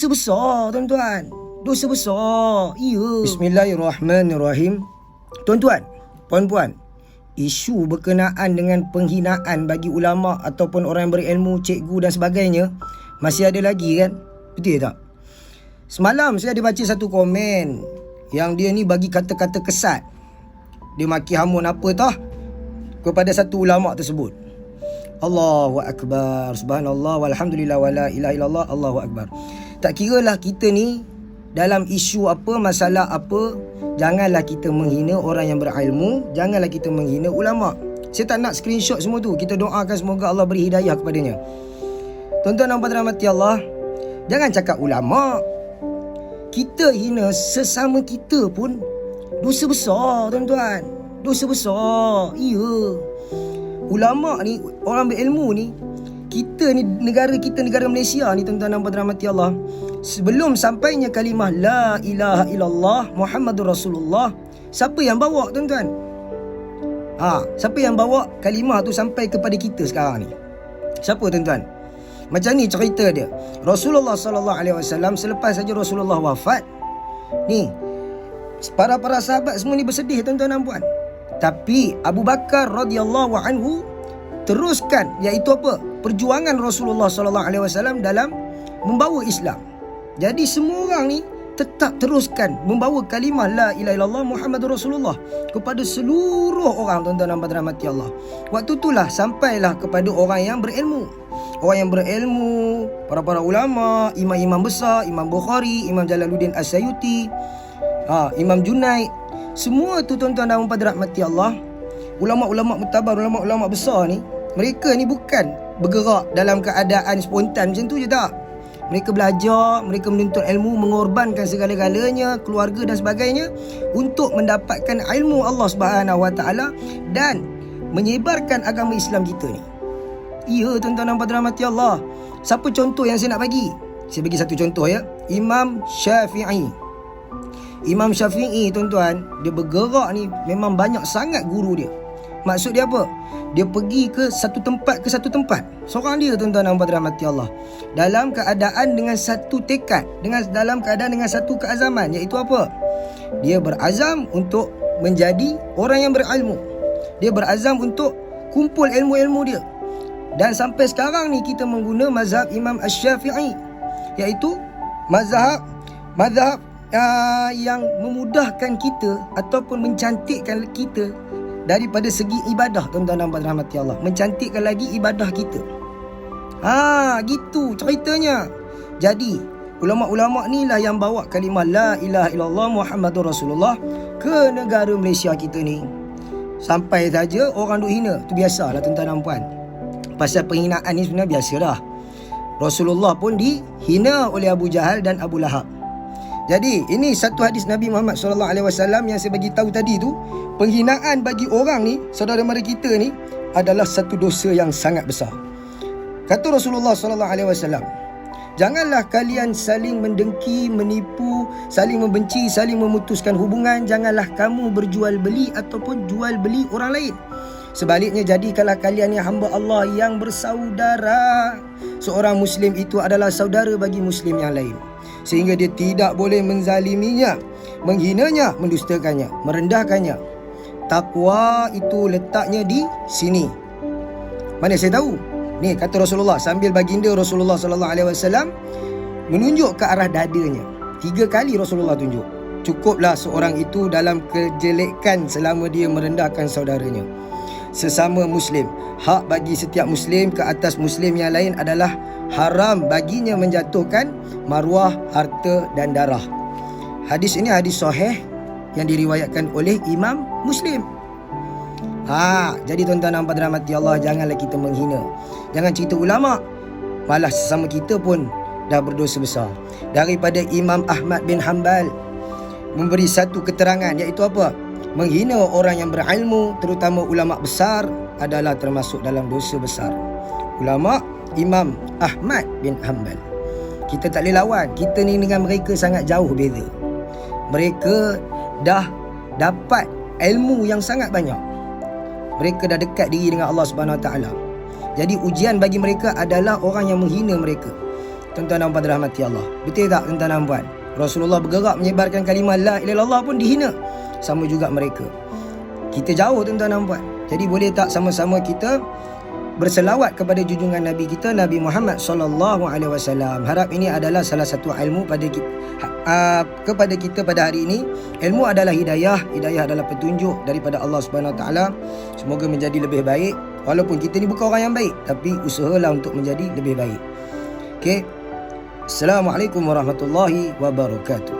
Dosa besar tuan-tuan. Dosa besar. Ya. Bismillahirrahmanirrahim. Tuan-tuan, puan-puan, isu berkenaan dengan penghinaan bagi ulama ataupun orang yang berilmu, cikgu dan sebagainya masih ada lagi kan? Betul tak? Semalam saya ada baca satu komen yang dia ni bagi kata-kata kesat. Dia maki hamun apa tah kepada satu ulama tersebut. Allahu Akbar, subhanallah, walhamdulillah, wala ilaha illallah, Allahu Akbar. Tak kiralah kita ni dalam isu apa, masalah apa, janganlah kita menghina orang yang berilmu, janganlah kita menghina ulama. Saya tak nak screenshot semua tu. Kita doakan semoga Allah beri hidayah kepadanya. Tuan-tuan dan puan-puan rahmati Allah, jangan cakap ulama. Kita hina sesama kita pun dosa besar tuan-tuan. Dosa besar. Ya. Ulama ni, orang berilmu ni, kita ni, negara kita, negara Malaysia ni tuan-tuan dan puan-puan rahmati Allah, sebelum sampainya kalimah La ilaha illallah Muhammadur Rasulullah, siapa yang bawa tuan-tuan? Siapa yang bawa kalimah tu sampai kepada kita sekarang ni? Siapa tuan-tuan? Macam ni cerita dia. Rasulullah sallallahu alaihi wasallam, selepas saja Rasulullah wafat, ni para sahabat semua ni bersedih tuan-tuan dan puan. Tapi Abu Bakar radhiyallahu anhu teruskan, iaitu apa? Perjuangan Rasulullah sallallahu alaihi wasallam dalam membawa Islam. Jadi semua orang ni tetap teruskan membawa kalimah La ilaha illallah Muhammadur Rasulullah kepada seluruh orang tuan-tuan dan puan rahmati Allah. Waktu itulah sampailah kepada orang yang berilmu. Orang yang berilmu, para ulama, imam-imam besar, Imam Bukhari, Imam Jalaluddin As-Sayuti, Imam Junaid. Semua tu tuan-tuan dan puan rahmati Allah, ulama-ulama mutabar, ulama-ulama besar ni, mereka ni bukan bergerak dalam keadaan spontan macam tu je tak. Mereka belajar, mereka menuntut ilmu, mengorbankan segala-galanya, keluarga dan sebagainya untuk mendapatkan ilmu Allah Subhanahu Wa Taala dan menyebarkan agama Islam kita ni. Ya tuan-tuan dan puan rahmati Allah. Siapa contoh yang saya nak bagi? Saya bagi satu contoh ya. Imam Syafi'i. Imam Syafi'i tuan-tuan, dia bergerak ni memang banyak sangat guru dia. Maksud dia apa? Dia pergi ke satu tempat seorang dia tuan-tuan dan puan rahmati Allah, dalam keadaan dengan satu tekad, dalam keadaan dengan satu keazaman, iaitu apa? Dia berazam untuk menjadi orang yang berilmu. Dia berazam untuk kumpul ilmu-ilmu dia. Dan sampai sekarang ni kita mengguna mazhab Imam Asy-Syafi'i, iaitu mazhab yang memudahkan kita ataupun mencantikkan kita daripada segi ibadah tuan-tuan dan puan rahmati Allah, mencantikkan lagi ibadah kita. Gitu ceritanya. Jadi ulama-ulama ni lah yang bawa kalimah La ilaha illallah Muhammadur Rasulullah ke negara Malaysia kita ni. Sampai saja orang duk hina. Tu biasalah tuan-tuan dan puan. Pasal penghinaan ni sebenarnya biasalah. Rasulullah pun dihina oleh Abu Jahal dan Abu Lahab. Jadi ini satu hadis Nabi Muhammad SAW yang saya bagi tahu tadi tu. Penghinaan bagi orang ni, saudara mara kita ni, adalah satu dosa yang sangat besar. Kata Rasulullah SAW, janganlah kalian saling mendengki, menipu, saling membenci, saling memutuskan hubungan. Janganlah kamu berjual beli ataupun jual beli orang lain. Sebaliknya, jadikanlah kalian yang hamba Allah yang bersaudara. Seorang Muslim itu adalah saudara bagi Muslim yang lain, sehingga dia tidak boleh menzaliminya, menghinanya, mendustakannya, merendahkannya. Takwa itu letaknya di sini. Mana saya tahu? Ni kata Rasulullah, sambil baginda Rasulullah SAW menunjuk ke arah dadanya. 3 kali Rasulullah tunjuk. Cukuplah seorang itu dalam kejelekan selama dia merendahkan saudaranya. Sesama Muslim, hak bagi setiap Muslim ke atas Muslim yang lain adalah haram baginya menjatuhkan maruah, harta dan darah. Hadis ini hadis sahih yang diriwayatkan oleh Imam Muslim. Jadi tuan-tuan dan puan rahmati Allah, janganlah kita menghina. Jangan cerita ulama, malah sesama kita pun dah berdosa besar. Daripada Imam Ahmad bin Hanbal memberi satu keterangan, iaitu apa? Menghina orang yang berilmu, terutama ulama besar, adalah termasuk dalam dosa besar. Ulama Imam Ahmad bin Hanbal, kita tak boleh lawan. Kita ni dengan mereka sangat jauh beza. Mereka dah dapat ilmu yang sangat banyak. Mereka dah dekat diri dengan Allah Subhanahu Wa Taala. Jadi ujian bagi mereka adalah orang yang menghina mereka. tuan-tuan dan puan dirahmati Allah. Betul tak tuan-tuan dan puan? Rasulullah bergerak menyebarkan kalimah la ilaha illallah pun dihina. Sama juga mereka. Kita jauh tuan-tuan dan puan. Jadi boleh tak sama-sama kita berselawat kepada junjungan Nabi kita, Nabi Muhammad sallallahu alaihi wasallam. Harap ini adalah salah satu ilmu kepada kita pada hari ini. Ilmu adalah hidayah, hidayah adalah petunjuk daripada Allah Subhanahu Wa Taala. Semoga menjadi lebih baik. Walaupun kita ni bukan orang yang baik, tapi usahalah untuk menjadi lebih baik. Okey. Assalamualaikum warahmatullahi wabarakatuh.